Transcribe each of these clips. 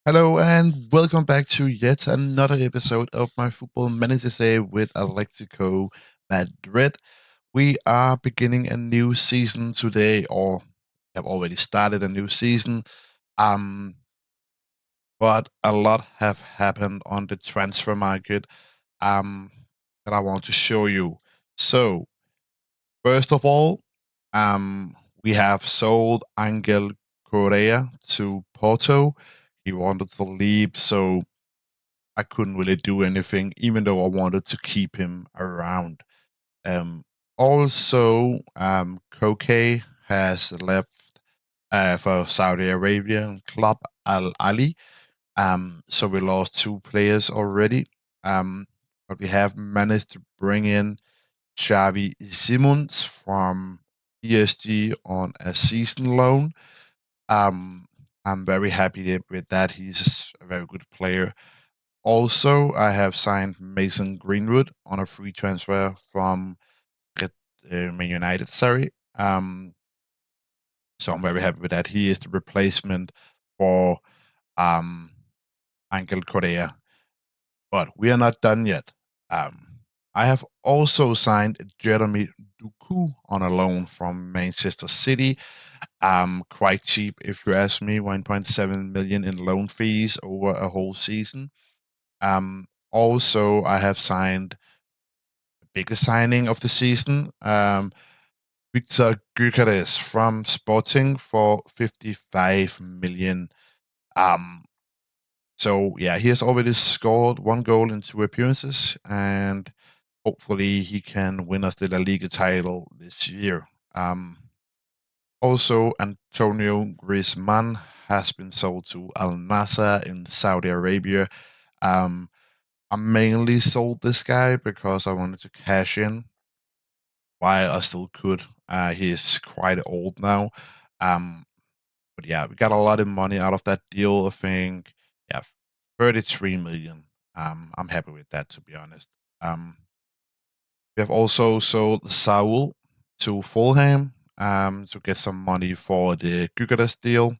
Hello and welcome back to yet another episode of my Football Manager Say with Atletico Madrid. We are beginning a new season today, or have already started a new season. Um, but a lot have happened on the transfer market um, that I want to show you. So, first of all, um, we have sold Angel Correa to Porto. He wanted to leave, so I couldn't really do anything, even though I wanted to keep him around. Um, also, Koke has left for Saudi Arabian club Al Ali. So we lost two players already. Um, but we have managed to bring in Xavi Simons from PSG on a season loan. Um, I'm very happy with that. He's a very good player. Also, I have signed Mason Greenwood on a free transfer from Red, Man United. Sorry. So I'm very happy with that. He is the replacement for um, Angel Correa. But we are not done yet. I have also signed Jeremy Duku on a loan from Manchester City. Quite cheap, if you ask me. 1.7 million in loan fees over a whole season. Also, I have signed biggest signing of the season. Victor Gyökeres from Sporting for 55 million. Um, so yeah, he has already scored one goal in two appearances, and hopefully he can win us the La Liga title this year. Also, Antonio Griezmann has been sold to Al Nassr in Saudi Arabia. Um, I mainly sold this guy because I wanted to cash in while I still could. He is quite old now. Um, but yeah, we got a lot of money out of that deal. I think, yeah, 33 million. I'm happy with that, to be honest. We have also sold Saul to Fulham to get some money for the Gyökeres deal.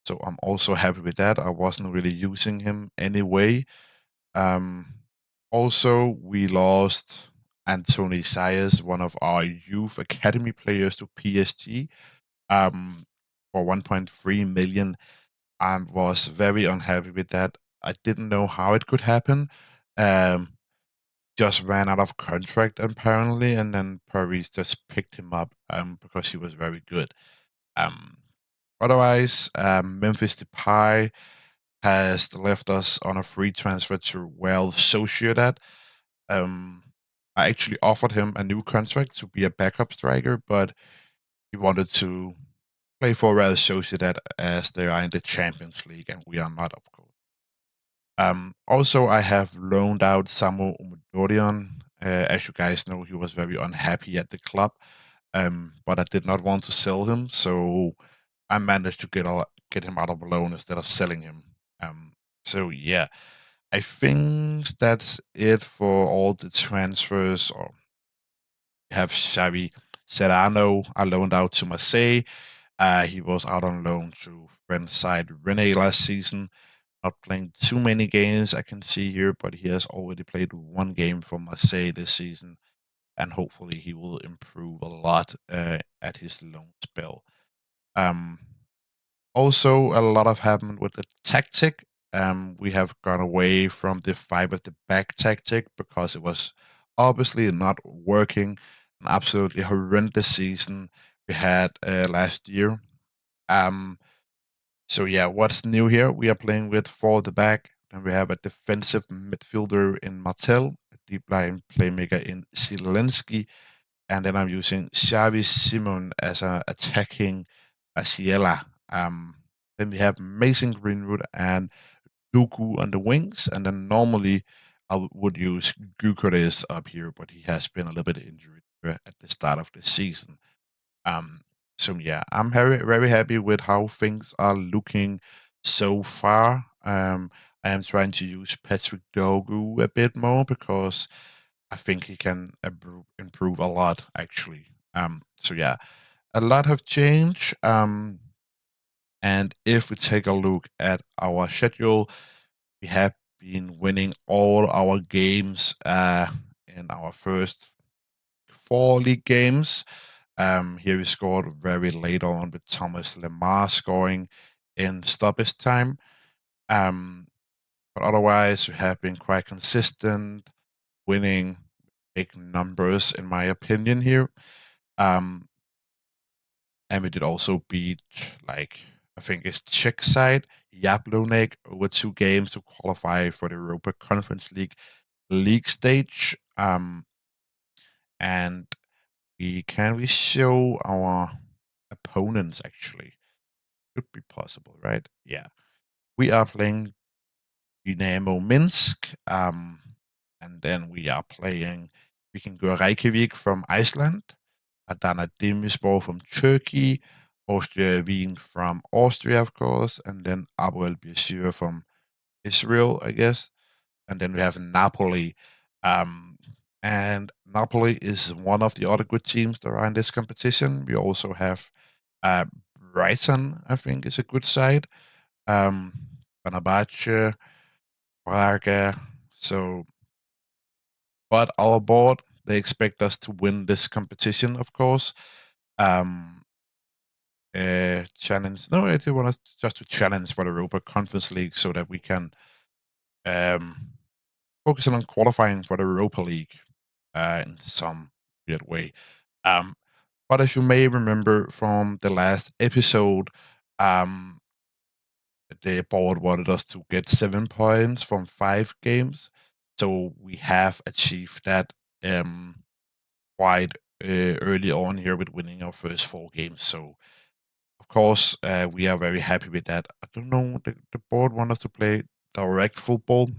So I'm also happy with that. I wasn't really using him anyway. Um, Also, we lost Anthony Sayers, one of our youth academy players, to PSG for 1.3 million. I was very unhappy with that. I didn't know how it could happen. Um, just ran out of contract apparently, and then Paris just picked him up because he was very good. Um, Otherwise, Memphis Depay has left us on a free transfer to Real Sociedad. Um, I actually offered him a new contract to be a backup striker, but he wanted to play for Real Sociedad as they are in the Champions League, and we are not, of course. Also, I have loaned out Samu Umudorian. As you guys know, he was very unhappy at the club, but I did not want to sell him, so I managed to get him out of a loan instead of selling him. So yeah, I think that's it for all the transfers. Or have Xavi Serrano I loaned out to Marseille. He was out on loan to French side Rene last season. Not playing too many games I can see here, but he has already played one game for Marseille this season, and hopefully he will improve a lot at his loan spell. Um, Also, a lot of happened with the tactic. We have gone away from the five at the back tactic because it was obviously not working. An absolutely horrendous season we had last year. Um, so yeah, what's new here? We are playing with four at the back. Then we have a defensive midfielder in Martel, a deep line playmaker in Zielinski, and then I'm using Xavi Simon as an attacking Asiela. Then we have Mason Greenwood and Duku on the wings, and then normally would use Gyökeres up here, but he has been a little bit injured at the start of the season. Um, so yeah, I'm very happy with how things are looking so far. I am trying to use Patrick Dogu a bit more because I think he can improve a lot actually. So yeah, a lot have changed. And if we take a look at our schedule, we have been winning all our games in our first 4 league games. Here we scored very late on with Thomas Lemar scoring in stoppage time. Um, but otherwise, we have been quite consistent, winning big numbers, in my opinion, here. Um, and we did also beat, like, I think it's Czech side, Jablonec, over 2 games to qualify for the Europa Conference league stage. And we show our opponents actually? Could be possible, right? Yeah. We are playing Dynamo Minsk, and then we are playing we can go Reykjavik from Iceland, Adana Demirspor from Turkey, Austria Wien from Austria, of course, and then Abu El Bashir from Israel, I guess. And then we have Napoli. Um, and Napoli is one of the other good teams that are in this competition. We also have uh, Brighton, I think, is a good side. Um, Fenerbahce, Braga. So, but our board, they expect us to win this competition, of course. Um, challenge. No, they want us just to challenge for the Europa Conference League so that we can um, focus on qualifying for the Europa League in some weird way. Um, but as you may remember from the last episode, um, the board wanted us to get 7 points from 5 games. So we have achieved that quite early on here with winning our first 4 games. So, of course, we are very happy with that. I don't know, the board wanted us to play direct football.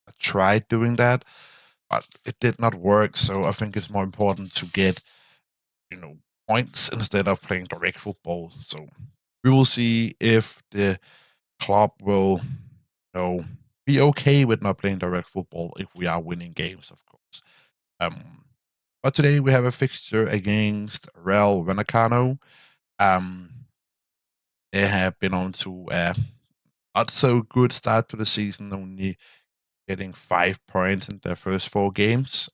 I tried doing that, but it did not work. So I think it's more important to get, points instead of playing direct football. So we will see if the club will, be okay with not playing direct football if we are winning games, of course. Um, but today we have a fixture against Real Venecano. Um, they have been on to a not so good start to the season, only getting 5 points in their first 4 games.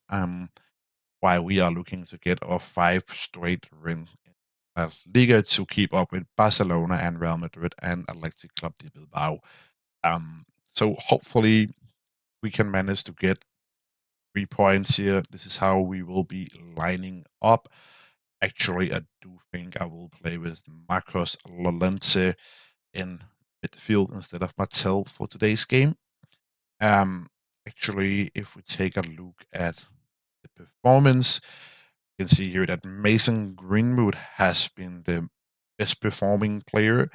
While we are looking to get our 5 straight win in La Liga to keep up with Barcelona and Real Madrid and Athletic Club de Bilbao. Um, so hopefully we can manage to get 3 points here. This is how we will be lining up. Actually, I do think I will play with Marcos Llorente in midfield instead of Martel for today's game. Um, Actually, if we take a look at the performance, you can see here that Mason Greenwood has been the best performing player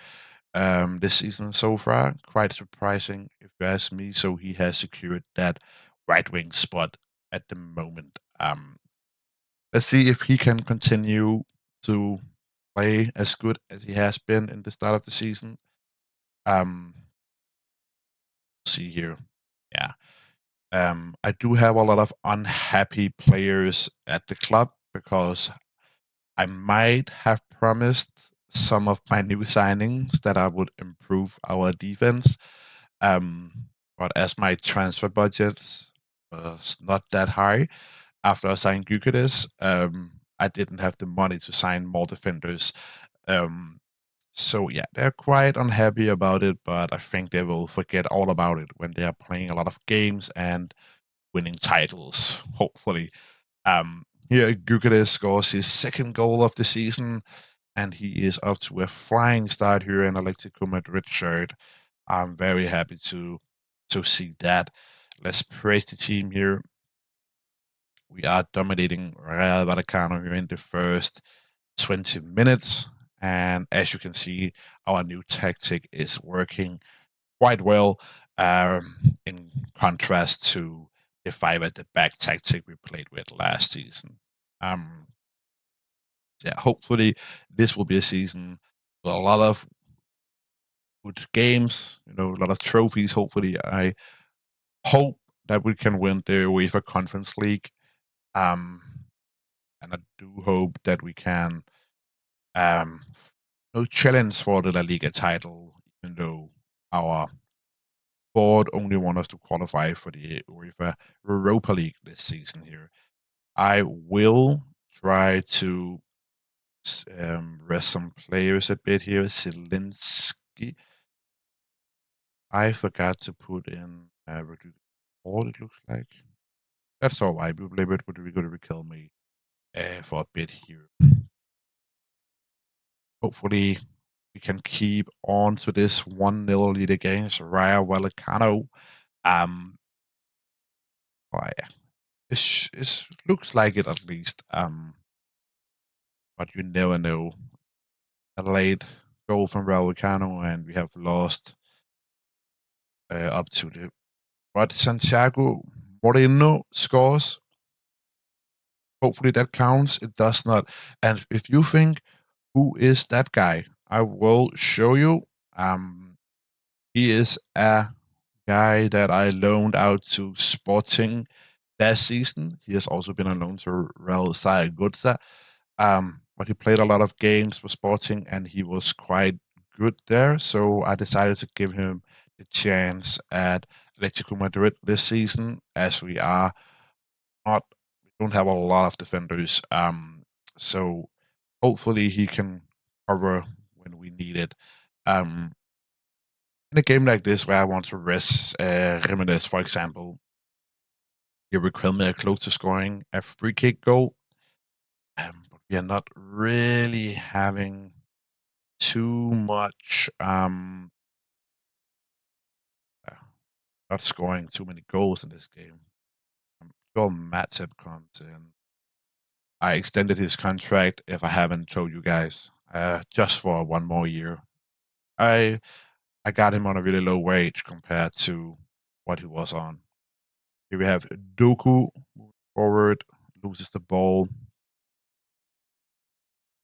this season so far. Quite surprising, if you ask me. So he has secured that right wing spot at the moment. Let's see if he can continue to play as good as he has been in the start of the season. Um, see here, yeah. I do have a lot of unhappy players at the club because I might have promised some of my new signings that I would improve our defense. Um, but as my transfer budget was not that high after I signed Gyökeres, I didn't have the money to sign more defenders. Um, so yeah, they're quite unhappy about it, but I think they will forget all about it when they are playing a lot of games and winning titles, hopefully. Here, Gyökeres scores his second goal of the season, and he is up to a flying start here in Atletico Madrid shirt. I'm very happy to see that. Let's praise the team here. We are dominating Real Vallecano here in the first 20 minutes. And as you can see, our new tactic is working quite well in contrast to the 5 at the back tactic we played with last season. Um, yeah, hopefully this will be a season with a lot of good games, a lot of trophies. Hopefully, I hope that we can win the UEFA Conference League. Um, and I do hope that we can no challenge for the La Liga title, even though our board only want us to qualify for the UEFA Europa League this season here. I will try to rest some players a bit here. Zelensky. I forgot to put in Rodrigo Hall, it looks like. That's all right. We'll play with Rodrigo to kill me for a bit here. Hopefully, we can keep on to this 1-0 lead against Rayo Vallecano. Oh, yeah. It looks like it at least. But you never know. A late goal from Raul Cano, and we have lost up to the. But Santiago Moreno scores. Hopefully that counts. It does not. And if you think who is that guy, I will show you. He is a guy that I loaned out to Sporting last season. He has also been on loan to Real Zaragoza. But he played a lot of games for Sporting and he was quite good there. So I decided to give him the chance at Atletico Madrid this season, as we are not, we don't have a lot of defenders. So hopefully he can cover when we need it. In a game like this where I want to rest Jimenez, for example, he will kill me close to scoring a free kick goal. But we are not really having too much not scoring too many goals in this game. Joel Matip comes in. I extended his contract, if I haven't told you guys, just for one more year. I I got him on a really low wage compared to what he was on. Here we have Doku moving forward, loses the ball.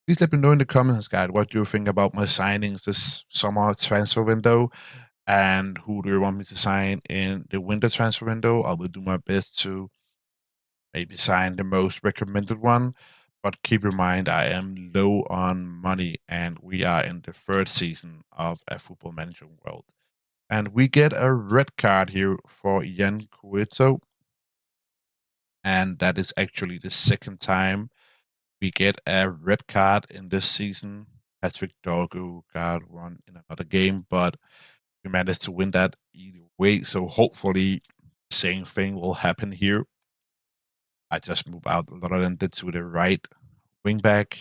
Please let me know in the comments, guys, what you think about my signings this summer transfer window. And who do you want me to sign in the winter transfer window? I will do my best to maybe sign the most recommended one. But keep in mind, I am low on money, and we are in the third season of a Football Manager World. And we get a red card here for Jan Cueto. And that is actually the second time we get a red card in this season. Patrick Dorgu got one in another game, but we managed to win that either way. So hopefully, same thing will happen here. I just move out Lorente to the right wing back.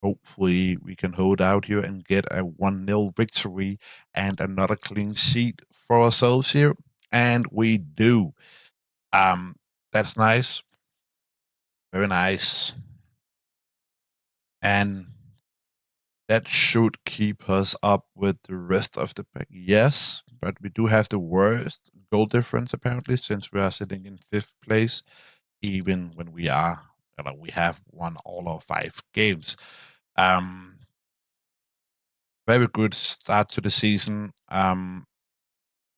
Hopefully, we can hold out here and get a 1-0 victory and another clean sheet for ourselves here. And we do. That's nice. Very nice. And that should keep us up with the rest of the pack. Yes, but we do have the worst goal difference apparently, since we are sitting in 5th place, even when we have won all our 5 games. Very good start to the season.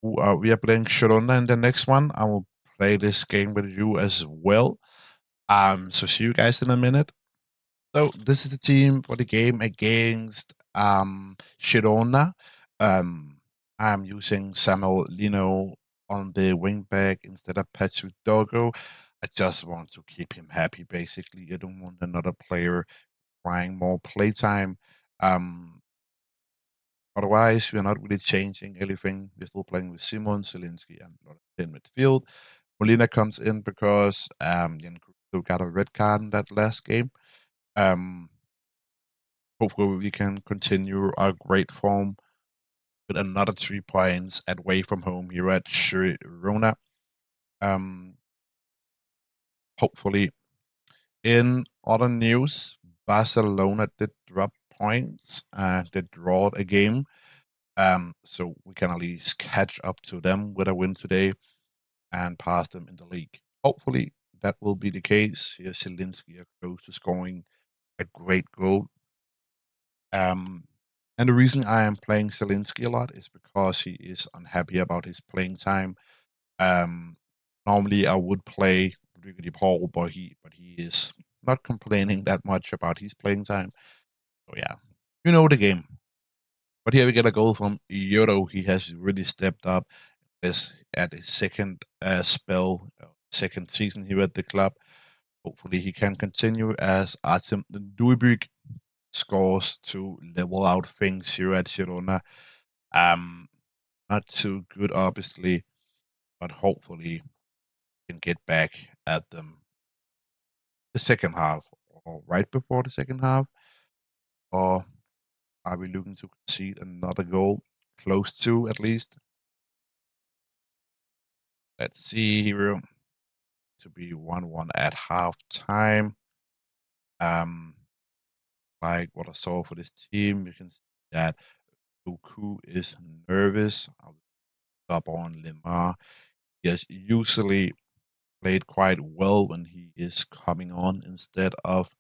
We are playing Girona in the next one. I will play this game with you as well. So see you guys in a minute. So this is the team for the game against Girona. I'm using Samuel Lino on the wing back instead of Patrick Dogo. I just want to keep him happy, basically. I don't want another player trying more playtime. Otherwise, we're not really changing anything. We're still playing with Simon, Zielinski, and in midfield. Molina comes in because Jan got a red card in that last game. Hopefully, we can continue our great form with another 3 points away from home here at Girona. Hopefully, in other news, Barcelona did drop points and they drawed a game. So we can at least catch up to them with a win today and pass them in the league. Hopefully, that will be the case. Here's Zielinski close to scoring a great goal. And the reason I am playing Zielinski a lot is because he is unhappy about his playing time. Normally, I would play Rodrigo Paul, but he is not complaining that much about his playing time. So yeah, You know the game. But here we get a goal from Yodo. He has really stepped up this at his second spell, second season here at the club. Hopefully he can continue as Artem Duibik scores to level out things here at Girona. Um, Not too good, obviously, but hopefully can get back at them the second half or right before the second half. Or are we looking to concede another goal? Close to, at least. Let's see here. To be 1-1 at half time. Um, like what I saw for this team, you can see that Doku is nervous. I'll stop on Lemar. He has usually played quite well when he is coming on instead of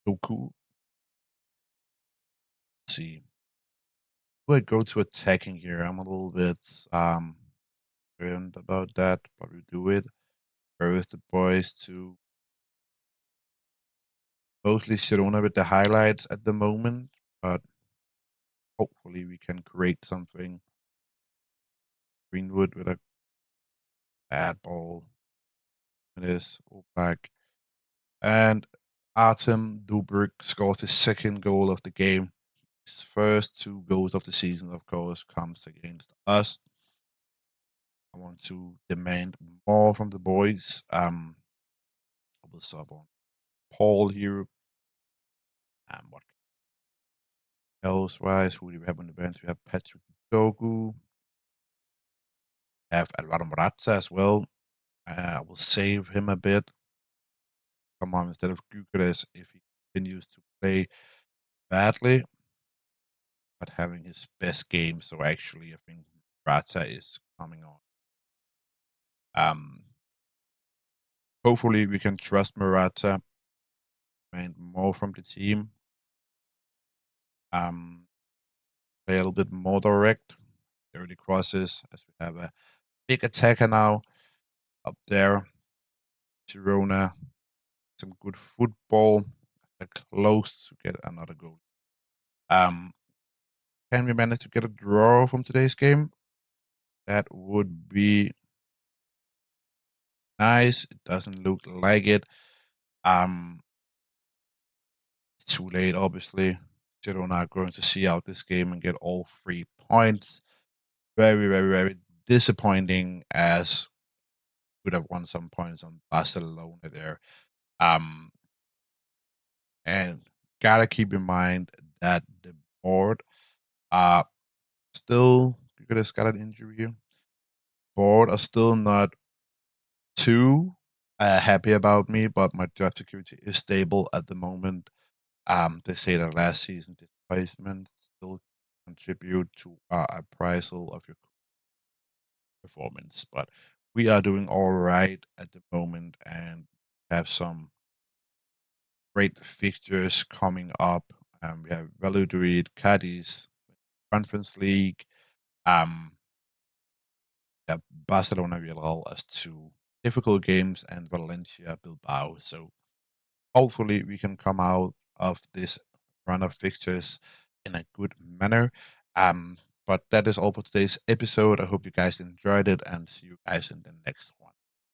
Doku. Let's see. We'll go to attacking here. I'm a little bit concerned about that, but we do it. Go with the boys to mostly Girona with the highlights at the moment, but hopefully we can create something. Greenwood with a bad ball. It is all back. And Artem Dubrik scores his second goal of the game. His first two goals of the season, of course, comes against us. I want to demand more from the boys. I will sub on Paul here. What else wise? Who do we have on the bench? We have Patrick Dogu. We have Alvaro Morata as well. I will save him a bit. Come on, instead of Gyökeres if he continues to play badly, but having his best game. So actually, I think Morata is coming on. Um, Hopefully, we can trust Morata and more from the team. Play a little bit more direct. Early crosses, as we have a big attacker now up there. Girona, some good football. They're close to get another goal. Can we manage to get a draw from today's game? That would be nice. It doesn't look like it. Um, it's too late, obviously. Girona are going to see out this game and get all 3 points. Very, very, very disappointing, as could have won some points on Barcelona there. Um, and gotta keep in mind that the board are still, you could have got an injury here. Board are still not too happy about me, but my job security is stable at the moment. They say that last season displacement still contribute to appraisal of your performance, but we are doing all right at the moment and have some great fixtures coming up. We have Valladolid, Cadiz, Conference League. Um, yeah, Barcelona Villarreal as two difficult games, and Valencia Bilbao. So hopefully we can come out of this run of fixtures in a good manner. But that is all for today's episode. I hope you guys enjoyed it and see you guys in the next one.